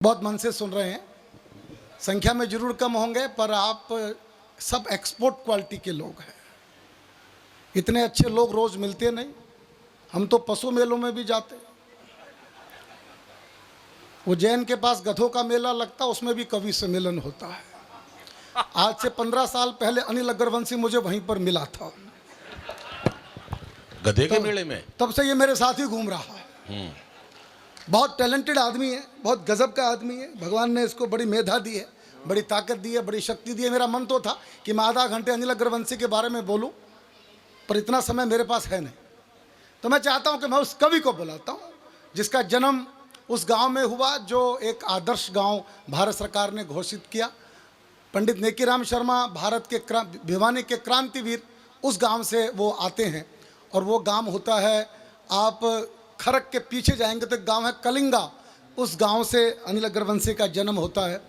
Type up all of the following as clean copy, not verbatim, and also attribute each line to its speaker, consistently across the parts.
Speaker 1: बहुत मन से सुन रहे हैं, संख्या में जरूर कम होंगे पर आप सब एक्सपोर्ट क्वालिटी के लोग हैं। इतने अच्छे लोग रोज मिलते नहीं। हम तो पशु मेलों में भी जाते। उज्जैन के पास गधों का मेला लगता, उसमें भी कवि सम्मेलन होता है। आज से 15 साल पहले अनिल अग्रवंशी मुझे वहीं पर मिला था,
Speaker 2: गधे के मेले में।
Speaker 1: तब से ये मेरे साथ ही घूम रहा है। बहुत टैलेंटेड आदमी है, बहुत गजब का आदमी है। भगवान ने इसको बड़ी मेधा दी है, बड़ी ताकत दी है, बड़ी शक्ति दी है। मेरा मन तो था कि मैं आधा घंटे अनिल अग्रवंशी के बारे में बोलूं, पर इतना समय मेरे पास है नहीं। तो मैं चाहता हूं कि मैं उस कवि को बुलाता हूं जिसका जन्म उस गांव में हुआ जो एक आदर्श गांव भारत सरकार ने घोषित किया। पंडित नेकीराम शर्मा भारत के भिवानी के क्रांतिवीर, उस गांव से वो आते हैं। और वो गांव होता है, आप खरक के पीछे जाएंगे तो एक गांव है कलिंगा। उस गांव से अनिल अग्रवंशी का जन्म होता है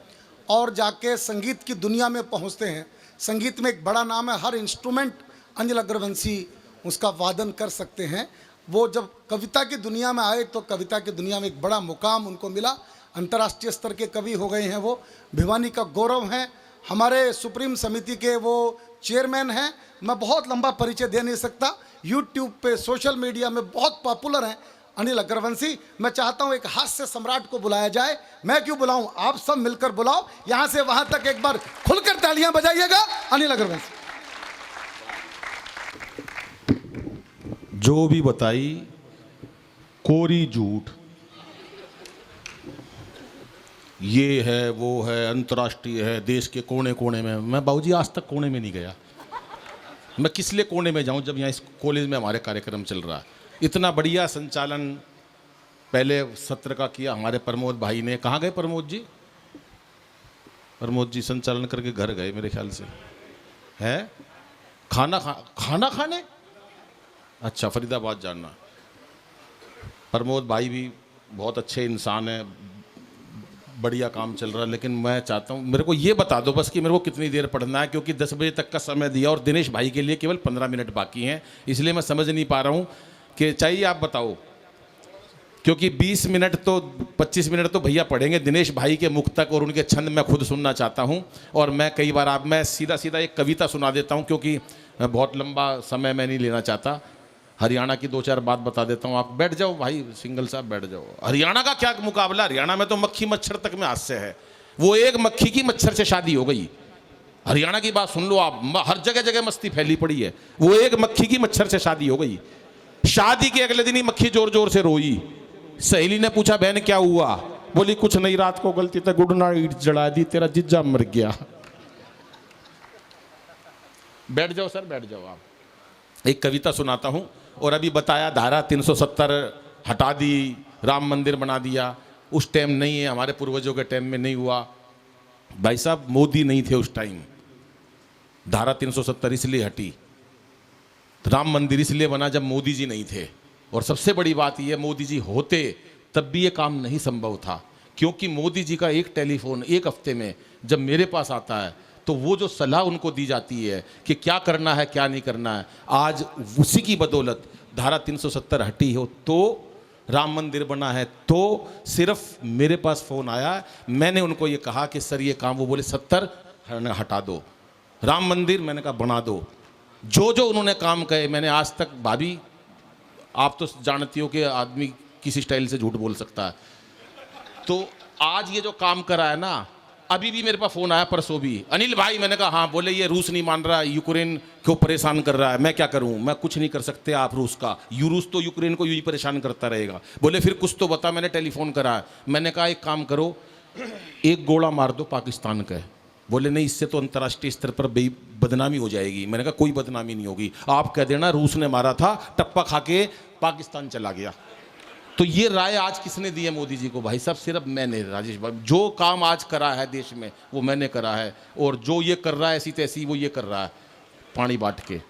Speaker 1: और जाके संगीत की दुनिया में पहुंचते हैं। संगीत में एक बड़ा नाम है, हर इंस्ट्रूमेंट अनिल अग्रवंशी उसका वादन कर सकते हैं। वो जब कविता की दुनिया में आए तो कविता की दुनिया में एक बड़ा मुकाम उनको मिला। अंतर्राष्ट्रीय स्तर के कवि हो गए हैं। वो भिवानी का गौरव हैं। हमारे सुप्रीम समिति के वो चेयरमैन हैं। मैं बहुत लंबा परिचय दे नहीं सकता। यूट्यूब पे, सोशल मीडिया में बहुत पॉपुलर हैं अनिल अग्रवंशी। मैं चाहता हूं एक हास्य सम्राट को बुलाया जाए। मैं क्यों बुलाऊं, आप सब मिलकर बुलाओ। यहां से वहां तक एक बार खुलकर तालियां बजाइएगा अनिल अग्रवंशी।
Speaker 2: जो भी बताई कोरी झूठ, ये है वो है, अंतर्राष्ट्रीय है, देश के कोने कोने में। मैं बाबूजी आज तक कोने में नहीं गया। मैं किस लिए कोने में जाऊं जब यहाँ इस कॉलेज में हमारे कार्यक्रम चल रहा है। इतना बढ़िया संचालन पहले सत्र का किया हमारे प्रमोद भाई ने। कहाँ गए प्रमोद जी? प्रमोद जी संचालन करके घर गए मेरे ख्याल से। है खाना खाने? अच्छा, फरीदाबाद जानना। प्रमोद भाई भी बहुत अच्छे इंसान है, बढ़िया काम चल रहा है। लेकिन मैं चाहता हूँ, मेरे को ये बता दो बस कि मेरे को कितनी देर पढ़ना है, क्योंकि 10 बजे तक का समय दिया और दिनेश भाई के लिए केवल 15 मिनट बाकी हैं। इसलिए मैं समझ नहीं पा रहा हूँ कि चाहिए आप बताओ, क्योंकि 20 मिनट तो 25 मिनट तो भैया पढ़ेंगे दिनेश भाई के मुख तक, और उनके छंद मैं खुद सुनना चाहता हूँ। और मैं कई बार मैं सीधा सीधा एक कविता सुना देता हूँ, क्योंकि बहुत लंबा समय मैं नहीं लेना चाहता। हरियाणा की 2-4 बात बता देता हूँ। आप बैठ जाओ भाई, सिंगल साहब बैठ जाओ। हरियाणा का क्या मुकाबला, हरियाणा में तो मक्खी मच्छर तक में हास्य है। वो एक मक्खी की मच्छर से शादी हो गई। हरियाणा की बात सुन लो आप, हर जगह जगह मस्ती फैली पड़ी है। वो एक मक्खी की मच्छर से शादी हो गई। शादी के अगले दिन ही मक्खी जोर जोर से रोई। सहेली ने पूछा बहन क्या हुआ? बोली कुछ नहीं, रात को गलती से गुड नाइट जला दी, तेरा जिज्जा मर गया। बैठ जाओ सर, बैठ जाओ। आप एक कविता सुनाता हूं। और अभी बताया धारा 370 हटा दी, राम मंदिर बना दिया। उस टाइम नहीं है, हमारे पूर्वजों के टाइम में नहीं हुआ। भाई साहब मोदी नहीं थे उस टाइम, धारा 370 इसलिए हटी। राम मंदिर इसलिए बना जब मोदी जी नहीं थे। और सबसे बड़ी बात यह, मोदी जी होते तब भी ये काम नहीं संभव था, क्योंकि मोदी जी का एक टेलीफोन एक हफ्ते में जब मेरे पास आता है तो वो जो सलाह उनको दी जाती है कि क्या करना है क्या नहीं करना है, आज उसी की बदौलत धारा 370 हटी हो तो राम मंदिर बना है। तो सिर्फ मेरे पास फ़ोन आया, मैंने उनको ये कहा कि सर ये काम, वो बोले 70 हटा दो, राम मंदिर मैंने कहा बना दो। जो जो उन्होंने काम कहे मैंने आज तक, भाभी आप तो जानती हो कि आदमी किसी स्टाइल से झूठ बोल सकता है। तो आज ये जो काम करा है ना, अभी भी मेरे पास फ़ोन आया परसों भी, अनिल भाई, मैंने कहा हाँ। बोले ये रूस नहीं मान रहा, यूक्रेन को परेशान कर रहा है, मैं क्या करूं? मैं कुछ नहीं कर सकते आप रूस का, रूस तो यूक्रेन को यूं ही परेशान करता रहेगा। बोले फिर कुछ तो बता, मैंने टेलीफोन करा है। मैंने कहा एक काम करो, एक गोला मार दो पाकिस्तान का। बोले नहीं, इससे तो अंतर्राष्ट्रीय स्तर पर बदनामी हो जाएगी। मैंने कहा कोई बदनामी नहीं होगी, आप कह देना रूस ने मारा था, टप्पा खा के पाकिस्तान चला गया। तो ये राय आज किसने दी है मोदी जी को? भाई साहब सिर्फ मैंने, राजेश भाई। जो काम आज करा है देश में वो मैंने करा है, और जो ये कर रहा है ऐसी तैसी वो ये कर रहा है, पानी बांट के।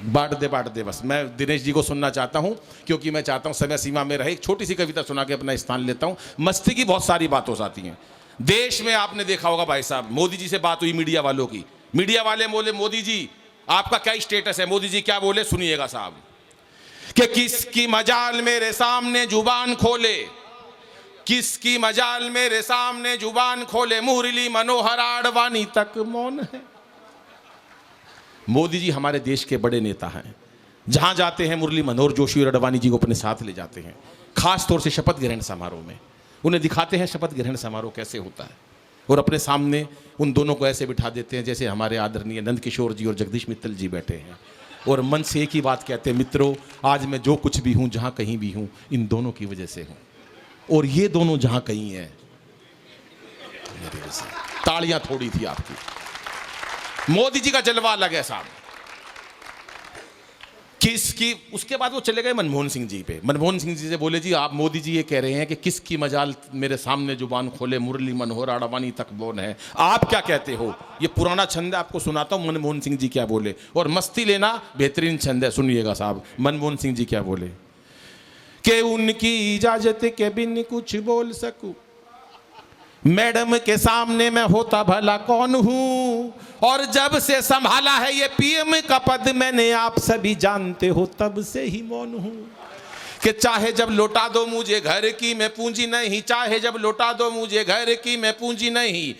Speaker 2: बांट दे बस। मैं दिनेश जी को सुनना चाहता हूं, क्योंकि मैं चाहता हूं समय सीमा में रहे। एक छोटी सी कविता सुना के अपना स्थान लेता हूं। मस्ती की बहुत सारी बात हो जाती हैं देश में। आपने देखा होगा भाई साहब, मोदी जी से बात हुई मीडिया वालों की। मीडिया वाले बोले मोदी जी आपका क्या स्टेटस है? मोदी जी क्या बोले सुनिएगा साहब, कि किसकी मजाल मेरे सामने जुबान खोले, किसकी मजाल मेरे सामने जुबान खोले, मुरली मनोहर आडवाणी तक मौन है। मोदी जी हमारे देश के बड़े नेता हैं, जहां जाते हैं मुरली मनोहर जोशी और आडवाणी जी को अपने साथ ले जाते हैं, खास तौर से शपथ ग्रहण समारोह में उन्हें दिखाते हैं शपथ ग्रहण समारोह कैसे होता है, और अपने सामने उन दोनों को ऐसे बिठा देते हैं जैसे हमारे आदरणीय नंद किशोर जी और जगदीश मित्तल जी बैठे हैं, और मन से एक ही बात कहते हैं, मित्रों आज मैं जो कुछ भी हूं, जहां कहीं भी हूं, इन दोनों की वजह से हूं, और ये दोनों जहां कहीं हैं मेरी वजह से। तालियां थोड़ी थी आपकी। मोदी जी का जलवा अलग है साहब। किसकी, उसके बाद वो चले गए मनमोहन सिंह जी पे। मनमोहन सिंह जी से बोले, जी आप मोदी जी ये कह रहे हैं कि किसकी मजाल मेरे सामने जुबान खोले, मुरली मनोहर आडवाणी तक मौन है, आप क्या कहते हो? ये पुराना छंद है, आपको सुनाता हूं मनमोहन सिंह जी क्या बोले, और मस्ती लेना बेहतरीन छंद है, सुनिएगा साहब। मनमोहन सिंह जी क्या बोले कि उनकी इजाजत के बिन कुछ बोल सकूं, मैडम के सामने मैं होता भला कौन हूं, और जब से संभाला है ये पीएम का पद मैंने आप सभी जानते हो तब से ही मौन हूं, कि चाहे जब लौटा दो मुझे घर की मैं पूंजी नहीं, चाहे जब लौटा दो मुझे घर की मैं पूंजी नहीं,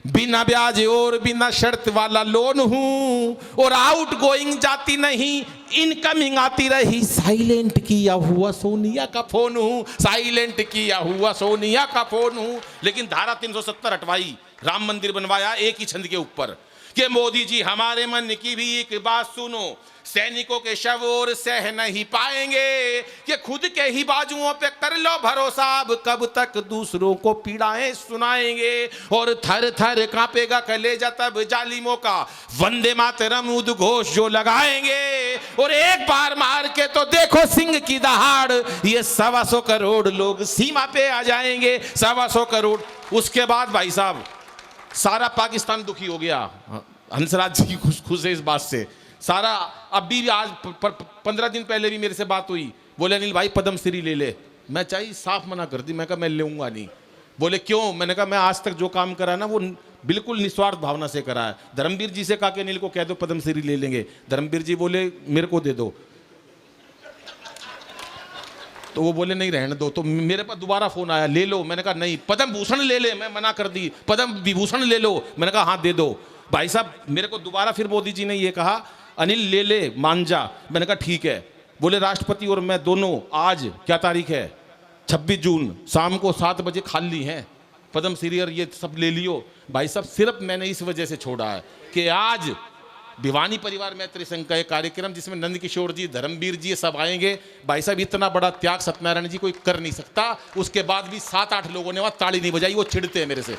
Speaker 2: बिना ब्याज और बिना शर्त वाला लोन हूं, और आउट गोइंग जाती नहीं इनकमिंग आती रही, साइलेंट किया हुआ सोनिया का फोन हूं, साइलेंट किया हुआ सोनिया का फोन हूं। लेकिन धारा 370 हटवाई, राम मंदिर बनवाया एक ही छंद के ऊपर, कि मोदी जी हमारे मन की भी एक बात सुनो, सैनिकों के शव और सह नहीं पाएंगे, कि खुद के ही बाजुओं पे कर लो भरोसा, अब कब तक दूसरों को पीड़ाएं सुनाएंगे, और थर थर कांपेगा कलेजा तब जालिमों का, वंदे मातरम उद्घोष जो लगाएंगे, और एक बार मार के तो देखो सिंह की दहाड़, ये 125 करोड़ लोग सीमा पे आ जाएंगे, 125 करोड़। उसके बाद भाई साहब सारा पाकिस्तान दुखी हो गया, हंसराज जी की खुश है इस बात से सारा। अभी आज 15 दिन पहले भी मेरे से बात हुई, बोले अनिल भाई पद्म श्री ले ले, मैं चाहिए साफ मना कर दी, मैं कहा मैं लूंगा नहीं। बोले क्यों? मैंने कहा मैं आज तक जो काम करा ना वो बिल्कुल निस्वार्थ भावना से करा है। धर्मवीर जी से कहा कि अनिल को कह दो पद्म श्री ले लेंगे, धर्मवीर जी बोले मेरे को दे दो, तो वो बोले नहीं रहने दो, तो मेरे पास दोबारा फोन आया ले लो, मैंने कहा नहीं। पद्म भूषण ले ले, मैं मना कर दी, पद्म विभूषण ले लो, मैंने कहा हाँ दे दो। भाई साहब मेरे को दोबारा फिर मोदी जी ने ये कहा अनिल ले ले मान जा, मैंने कहा ठीक है। बोले राष्ट्रपति और मैं दोनों आज क्या तारीख है 26 जून शाम को 7 बजे खाली हैं, पद्म श्री और ये सब ले लियो। भाई साहब सिर्फ मैंने इस वजह से छोड़ा है कि आज भिवानी परिवार मैत्री संघ का एक कार्यक्रम जिसमें नंद किशोर जी, धर्मवीर जी सब आएंगे। भाई साहब इतना बड़ा त्याग सत्यनारायण जी कोई कर नहीं सकता। उसके बाद भी 7-8 लोगों ने वहां ताली नहीं बजाई, वो चिढ़ते हैं मेरे से।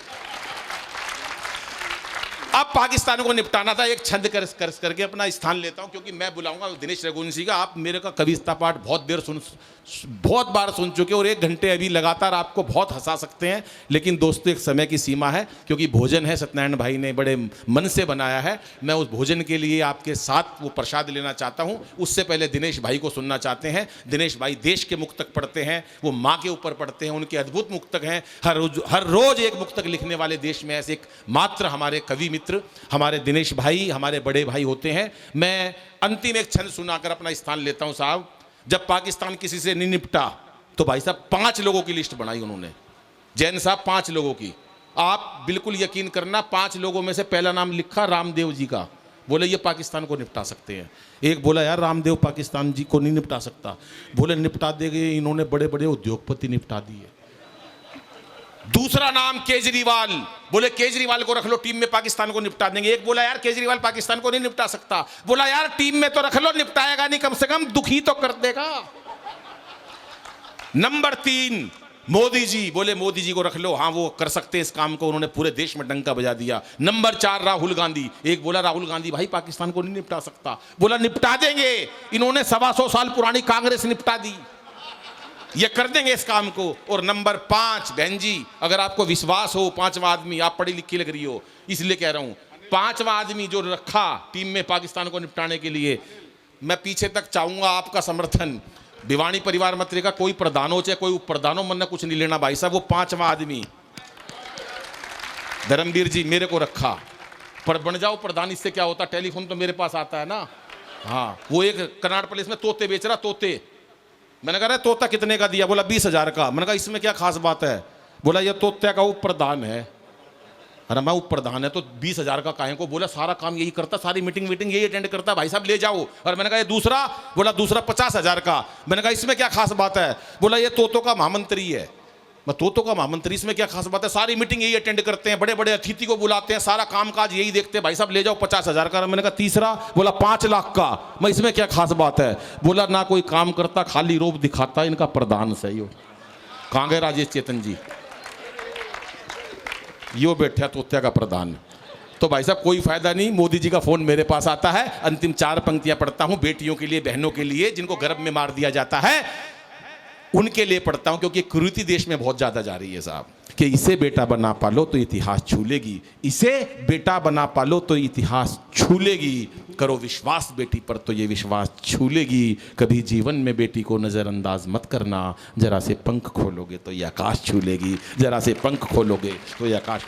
Speaker 2: अब पाकिस्तान को निपटाना था, एक छंद करके अपना स्थान लेता हूं, क्योंकि मैं बुलाऊंगा दिनेश रघुवंशी का। आप मेरे का कविता पाठ बहुत बार सुन चुके, और 1 घंटे अभी लगातार आपको बहुत हंसा सकते हैं, लेकिन दोस्तों एक समय की सीमा है, क्योंकि भोजन है सत्यनारायण भाई ने बड़े मन से बनाया है। मैं उस भोजन के लिए आपके साथ वो प्रसाद लेना चाहता हूं। उससे पहले दिनेश भाई को सुनना चाहते हैं। दिनेश भाई देश के मुक्तक पढ़ते हैं, वो माँ के ऊपर पढ़ते हैं, उनके अद्भुत मुक्तक हैं। हर रोज एक मुक्तक लिखने वाले देश में ऐसे एक मात्र हमारे कवि मित्र हमारे दिनेश भाई, हमारे बड़े भाई होते हैं। मैं अंतिम एक छंद सुनाकर अपना स्थान लेता हूं साहब। जब पाकिस्तान किसी से नहीं निपटा तो भाई साहब 5 लोगों की लिस्ट बनाई उन्होंने, जैन साहब 5 लोगों की। आप बिल्कुल यकीन करना 5 लोगों में से पहला नाम लिखा रामदेव जी का। बोले ये पाकिस्तान को निपटा सकते हैं। एक बोला यार रामदेव पाकिस्तान जी को नहीं निपटा सकता। बोले निपटा देंगे, इन्होंने बड़े बड़े उद्योगपति निपटा दिए। दूसरा नाम केजरीवाल, बोले केजरीवाल को रख लो टीम में, पाकिस्तान को निपटा देंगे। एक बोला यार केजरीवाल पाकिस्तान को नहीं निपटा सकता। बोला यार टीम में तो रख लो, निपटाएगा नहीं, कम से कम दुखी तो कर देगा। नंबर 3 मोदी जी, बोले मोदी जी को रख लो, हाँ वो कर सकते इस काम को, उन्होंने पूरे देश में डंका बजा दिया। नंबर 4 राहुल गांधी। एक बोला राहुल गांधी भाई पाकिस्तान को नहीं निपटा सकता। बोला निपटा देंगे, इन्होंने 125 साल पुरानी कांग्रेस निपटा दी, ये कर देंगे इस काम को। और नंबर 5 बहन जी, अगर आपको विश्वास हो, 5वां आदमी, आप पढ़ी लिखी लग रही हो इसलिए कह रहा हूं, 5वां आदमी जो रखा टीम में पाकिस्तान को निपटाने के लिए, मैं पीछे तक चाहूंगा आपका समर्थन। भिवानी परिवार मंत्री का कोई प्रधान हो चाहे कोई उप प्रधान हो, मन ने कुछ नहीं लेना भाई साहब, वो 5वां आदमी धर्मवीर जी मेरे को रखा। पर बन जाओ प्रधान, इससे क्या होता, टेलीफोन तो मेरे पास आता है ना। हाँ वो एक कनाट प्लेस में तोते बेच रहा, तोते मैंने कहा तोता कितने का दिया? बोला 20,000 का। मैंने कहा इसमें क्या खास बात है? बोला ये तोते का उपप्रधान है। अरे मैं उपप्रधान है तो 20,000 का काहे को? बोला सारा काम यही करता, सारी मीटिंग यही अटेंड करता, भाई साहब ले जाओ। और मैंने कहा ये दूसरा? बोला दूसरा 50,000 का। मैंने कहा इसमें क्या खास बात है? बोला ये तोतों का महामंत्री है। मैं तोतों का महामंत्री, इसमें क्या खास बात है? सारी मीटिंग यही अटेंड करते हैं, बड़े बड़े अतिथि को बुलाते हैं, सारा कामकाज यही देखते हैं, भाई साहब ले जाओ 50,000 का। मैंने कहा तीसरा? बोला 5 लाख का। मैं इसमें क्या खास बात है? बोला ना कोई काम करता, खाली रोब दिखाता, इनका प्रधान सही हो। कहाँ गए राजेश चेतन जी? यो बैठा तोत्या का प्रधान। तो भाई साहब कोई फायदा नहीं, मोदी जी का फोन मेरे पास आता है, अंतिम 4 पंक्तियां पढ़ता हूं बेटियों के लिए, बहनों के लिए, जिनको गर्भ में मार दिया जाता है उनके लिए पढ़ता हूं, क्योंकि कुरीति देश में बहुत ज्यादा जा रही है साहब। कि इसे बेटा बना पालो तो इतिहास छू लेगी, इसे बेटा बना पालो तो इतिहास छू लेगी, करो विश्वास बेटी पर तो ये विश्वास छू लेगी। कभी जीवन में बेटी को नजरअंदाज मत करना, जरा से पंख खोलोगे तो ये आकाश छू लेगी, जरा से पंख खोलोगे तो ये आकाश